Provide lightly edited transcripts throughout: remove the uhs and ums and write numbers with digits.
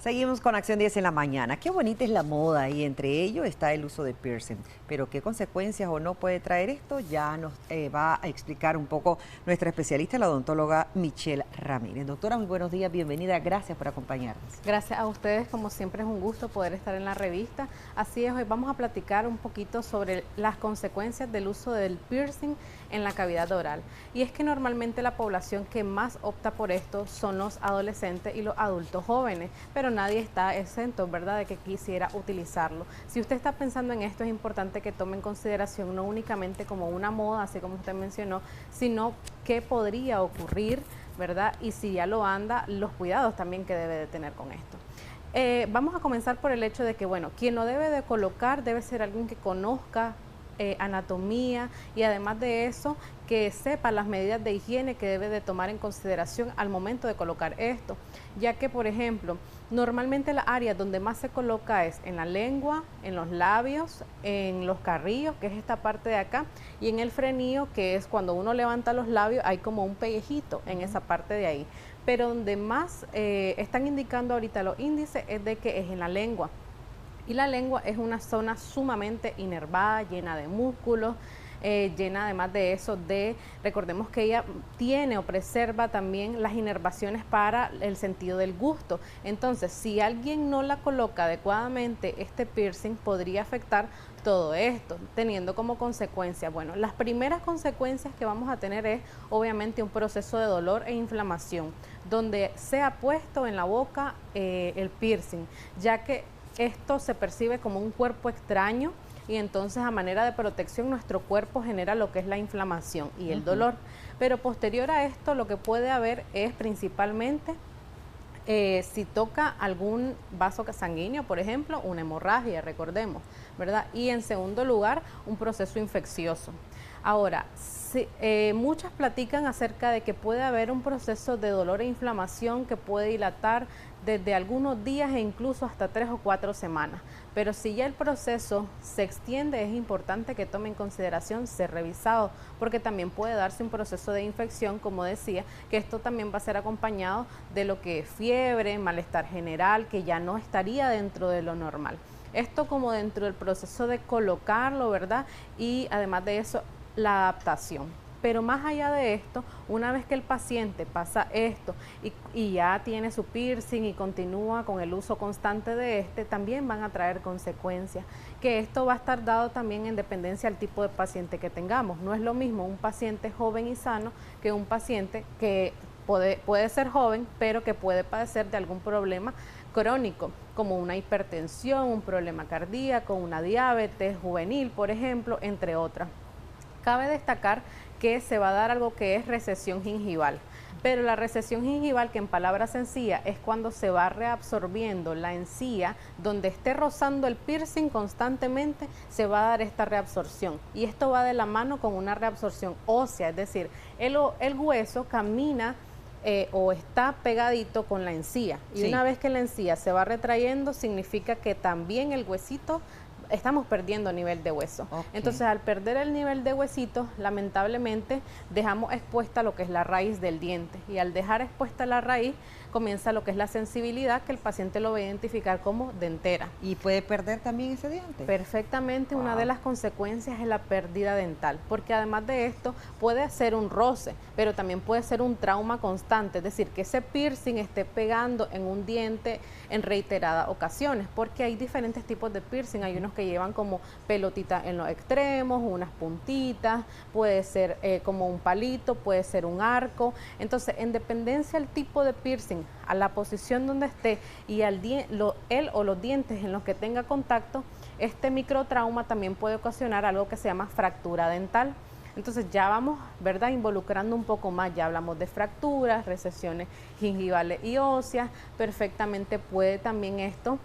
Seguimos con Acción 10 en la mañana. Qué bonita es la moda y entre ellos está el uso de piercing. Pero qué consecuencias o no puede traer esto, ya nos va a explicar un poco nuestra especialista, la odontóloga Michelle Ramírez. Doctora, muy buenos días, bienvenida, gracias por acompañarnos. Gracias a ustedes, como siempre es un gusto poder estar en la revista. Así es, hoy vamos a platicar un poquito sobre las consecuencias del uso del piercing en la cavidad oral. Y es que normalmente la población que más opta por esto son los adolescentes y los adultos jóvenes, pero nadie está exento, ¿verdad?, de que quisiera utilizarlo. Si usted está pensando en esto, es importante que tome en consideración no únicamente como una moda, así como usted mencionó, sino qué podría ocurrir, ¿verdad? Y si ya lo anda, los cuidados también que debe de tener con esto. Vamos a comenzar por el hecho de que, bueno, quien lo debe de colocar debe ser alguien que conozca anatomía y además de eso que sepa las medidas de higiene que debe de tomar en consideración al momento de colocar esto, ya que por ejemplo normalmente la área donde más se coloca es en la lengua, en los labios, en los carrillos, que es esta parte de acá, y en el frenillo, que es cuando uno levanta los labios, hay como un pellejito en esa parte de ahí, pero donde más están indicando ahorita los índices es de que es en la lengua. Y la lengua es una zona sumamente inervada, llena de músculos, llena además de eso recordemos que ella tiene o preserva también las inervaciones para el sentido del gusto. Entonces, si alguien no la coloca adecuadamente, este piercing podría afectar todo esto, teniendo como consecuencia, bueno, las primeras consecuencias que vamos a tener es obviamente un proceso de dolor e inflamación, donde se ha puesto en la boca el piercing, ya que esto se percibe como un cuerpo extraño y entonces a manera de protección nuestro cuerpo genera lo que es la inflamación y el dolor. Pero posterior a esto lo que puede haber es principalmente si toca algún vaso sanguíneo, por ejemplo, una hemorragia, recordemos, ¿verdad? Y en segundo lugar, un proceso infeccioso. Ahora, muchas platican acerca de que puede haber un proceso de dolor e inflamación que puede dilatar desde algunos días e incluso hasta 3 o 4 semanas. Pero si ya el proceso se extiende, es importante que tome en consideración ser revisado, porque también puede darse un proceso de infección, como decía, que esto también va a ser acompañado de lo que es fiebre, malestar general, que ya no estaría dentro de lo normal. Esto como dentro del proceso de colocarlo, ¿verdad? Y además de eso, la adaptación. Pero más allá de esto, una vez que el paciente pasa esto y ya tiene su piercing y continúa con el uso constante de este, también van a traer consecuencias, que esto va a estar dado también en dependencia del tipo de paciente que tengamos. No es lo mismo un paciente joven y sano que un paciente que puede ser joven, pero que puede padecer de algún problema crónico, como una hipertensión, un problema cardíaco, una diabetes juvenil, por ejemplo, entre otras. Cabe destacar que se va a dar algo que es recesión gingival, pero la recesión gingival, que en palabras sencillas es cuando se va reabsorbiendo la encía, donde esté rozando el piercing constantemente, se va a dar esta reabsorción, y esto va de la mano con una reabsorción ósea, es decir, el hueso camina o está pegadito con la encía, y sí, una vez que la encía se va retrayendo, significa que también el huesito estamos perdiendo nivel de hueso. Entonces, al perder el nivel de huesito, lamentablemente dejamos expuesta lo que es la raíz del diente, y al dejar expuesta la raíz comienza lo que es la sensibilidad, que el paciente lo va a identificar como dentera. ¿Y puede perder también ese diente? Perfectamente. Una de las consecuencias es la pérdida dental, porque además de esto puede ser un roce, pero también puede ser un trauma constante, es decir, que ese piercing esté pegando en un diente en reiteradas ocasiones, porque hay diferentes tipos de piercing. Hay unos que llevan como pelotita en los extremos, unas puntitas, puede ser como un palito, puede ser un arco. Entonces, en dependencia del tipo de piercing, a la posición donde esté y él o los dientes en los que tenga contacto, este microtrauma también puede ocasionar algo que se llama fractura dental. Entonces ya vamos, ¿verdad?, involucrando un poco más, ya hablamos de fracturas, recesiones gingivales y óseas. Perfectamente puede también esto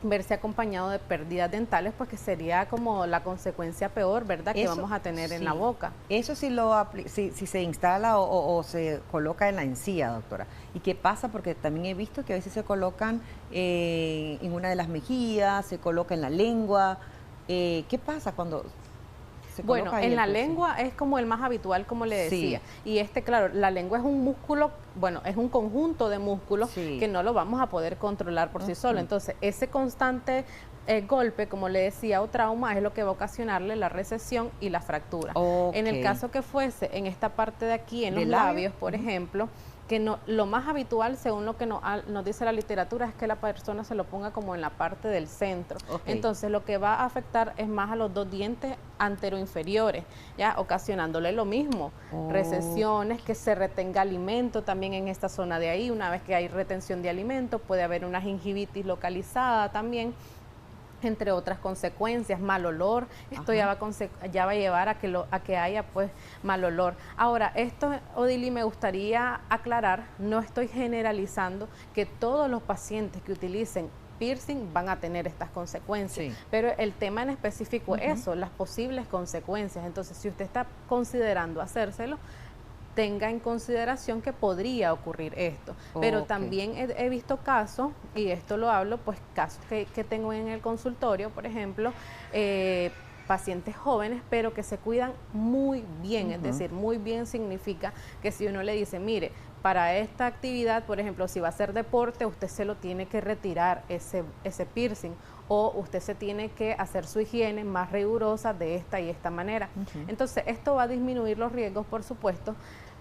verse acompañado de pérdidas dentales, pues que sería como la consecuencia peor, ¿verdad?, que vamos a tener en la boca. Eso sí si se instala o se coloca en la encía, doctora. ¿Y qué pasa? Porque también he visto que a veces se colocan en una de las mejillas, se coloca en la lengua. ¿Qué pasa cuando se Bueno, coloca ahí en el la piercing? lengua es como el más habitual, como le Sí. decía. Y claro, la lengua es un músculo, bueno, es un conjunto de músculos Sí. que no lo vamos a poder controlar por sí solo. Entonces, ese constante golpe, como le decía, o trauma, es lo que va a ocasionarle la recesión y la fractura. En el Ok. caso que fuese en esta parte de aquí, en los ¿Del labio? labios, por ejemplo, que no, lo más habitual, según lo que nos dice la literatura, es que la persona se lo ponga como en la parte del centro. Ok. Entonces, lo que va a afectar es más a los dos dientes anteroinferiores, ya ocasionándole lo mismo, recesiones, que se retenga alimento también en esta zona de ahí. Una vez que hay retención de alimento, puede haber una gingivitis localizada también, entre otras consecuencias, mal olor. Esto ya va a llevar a que haya pues mal olor. Ahora, esto, Odili, me gustaría aclarar, no estoy generalizando que todos los pacientes que utilicen piercing van a tener estas consecuencias, pero el tema en específico es eso, las posibles consecuencias. Entonces, si usted está considerando hacérselo, tenga en consideración que podría ocurrir esto. Pero también he visto casos, y esto lo hablo, pues casos que tengo en el consultorio, por ejemplo, pacientes jóvenes, pero que se cuidan muy bien, es decir, muy bien significa que si uno le dice, mire, para esta actividad, por ejemplo, si va a hacer deporte, usted se lo tiene que retirar ese piercing, o usted se tiene que hacer su higiene más rigurosa de esta y esta manera. Entonces, esto va a disminuir los riesgos, por supuesto,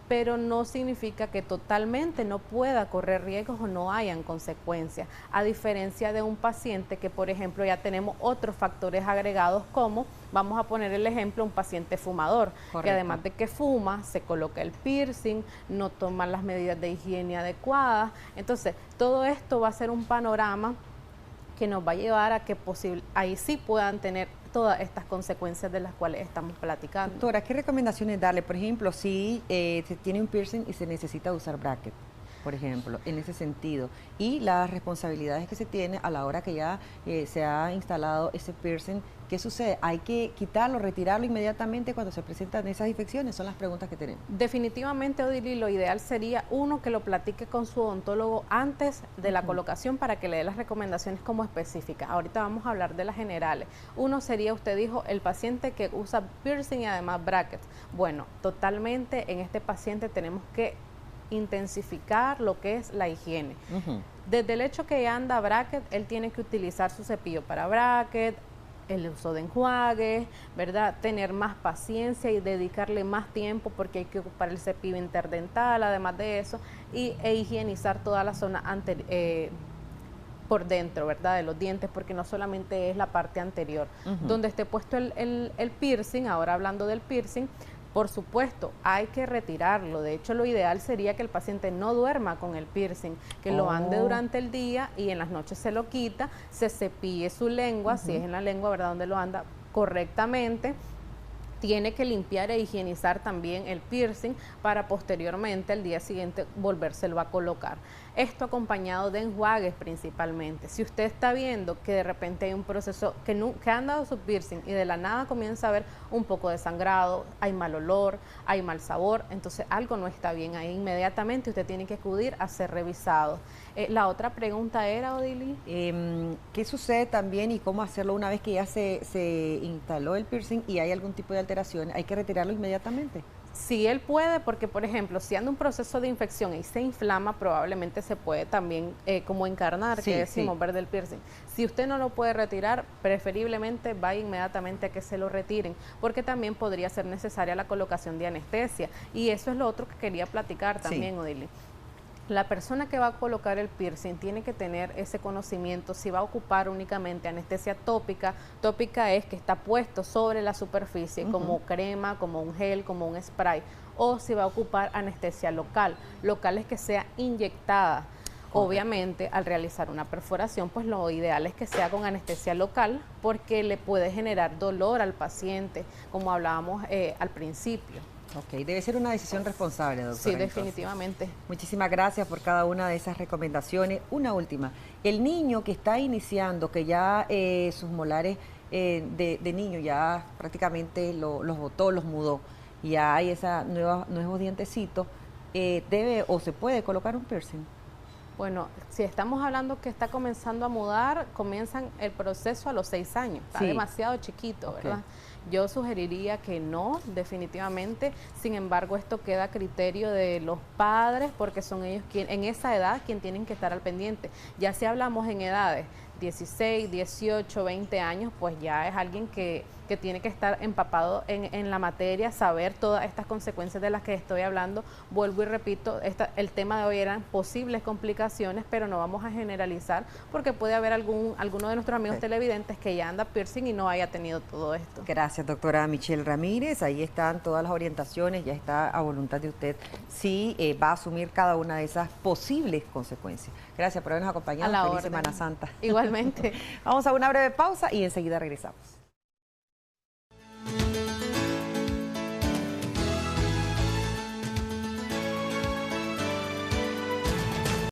pero no significa que totalmente no pueda correr riesgos o no hayan consecuencias, a diferencia de un paciente que, por ejemplo, ya tenemos otros factores agregados, como, vamos a poner el ejemplo, un paciente fumador, que además de que fuma, se coloca el piercing, no toma las medidas de higiene adecuadas. Entonces, todo esto va a ser un panorama que nos va a llevar a que ahí sí puedan tener todas estas consecuencias de las cuales estamos platicando. Doctora, ¿qué recomendaciones darle? Por ejemplo, si se tiene un piercing y se necesita usar bracket, por ejemplo, en ese sentido, y las responsabilidades que se tiene a la hora que ya se ha instalado ese piercing, ¿qué sucede? ¿Hay que quitarlo, retirarlo inmediatamente cuando se presentan esas infecciones? Son las preguntas que tenemos. Definitivamente, Odili, lo ideal sería uno que lo platique con su odontólogo antes de la colocación para que le dé las recomendaciones como específicas. Ahorita vamos a hablar de las generales. Uno sería, usted dijo, el paciente que usa piercing y además brackets. Bueno, totalmente en este paciente tenemos que intensificar lo que es la higiene. Desde el hecho que anda bracket, él tiene que utilizar su cepillo para bracket, el uso de enjuagues, ¿verdad? Tener más paciencia y dedicarle más tiempo porque hay que ocupar el cepillo interdental, además de eso, e higienizar toda la zona por dentro, ¿verdad? De los dientes, porque no solamente es la parte anterior. Donde esté puesto el piercing, ahora hablando del piercing, por supuesto, hay que retirarlo. De hecho, lo ideal sería que el paciente no duerma con el piercing, que lo ande durante el día y en las noches se lo quita, se cepille su lengua, si es en la lengua, ¿verdad?, donde lo anda correctamente. Tiene que limpiar e higienizar también el piercing para posteriormente, el día siguiente, volvérselo a colocar. Esto acompañado de enjuagues principalmente. Si usted está viendo que de repente hay un proceso que han dado su piercing y de la nada comienza a haber un poco de sangrado, hay mal olor, hay mal sabor, entonces algo no está bien ahí. Inmediatamente usted tiene que acudir a ser revisado. La otra pregunta era, Odili. ¿Qué sucede también y cómo hacerlo una vez que ya se instaló el piercing y hay algún tipo de alteración? ¿Hay que retirarlo inmediatamente? Sí, él puede, porque por ejemplo, si anda un proceso de infección y se inflama, probablemente se puede también como encarnar, que decimos, ver del piercing. Si usted no lo puede retirar, preferiblemente vaya inmediatamente a que se lo retiren, porque también podría ser necesaria la colocación de anestesia. Y eso es lo otro que quería platicar también, Odili. La persona que va a colocar el piercing tiene que tener ese conocimiento si va a ocupar únicamente anestesia tópica. Tópica es que está puesto sobre la superficie como crema, como un gel, como un spray, o si va a ocupar anestesia local. Local es que sea inyectada. Obviamente, al realizar una perforación, pues lo ideal es que sea con anestesia local porque le puede generar dolor al paciente, como hablábamos al principio. Ok, debe ser una decisión responsable, doctora. Sí, definitivamente. Entonces, muchísimas gracias por cada una de esas recomendaciones. Una última, el niño que está iniciando, que ya sus molares de niño ya prácticamente los botó, los mudó, y ya hay nuevos dientecitos, ¿debe o se puede colocar un piercing? Bueno, si estamos hablando que está comenzando a mudar, comienzan el proceso a los 6 años, está Sí. demasiado chiquito, ¿verdad? Yo sugeriría que no, definitivamente. Sin embargo, esto queda a criterio de los padres porque son ellos en esa edad quien tienen que estar al pendiente. Ya si hablamos en edades 16, 18, 20 años, pues ya es alguien que tiene que estar empapado en la materia, saber todas estas consecuencias de las que estoy hablando. Vuelvo y repito, el tema de hoy eran posibles complicaciones, pero no vamos a generalizar porque puede haber alguno de nuestros amigos televidentes que ya anda piercing y no haya tenido todo esto. Gracias, doctora Michelle Ramírez. Ahí están todas las orientaciones, ya está a voluntad de usted si va a asumir cada una de esas posibles consecuencias. Gracias por habernos acompañado. A la Feliz orden. Semana Santa. Igualmente. Vamos a una breve pausa y enseguida regresamos.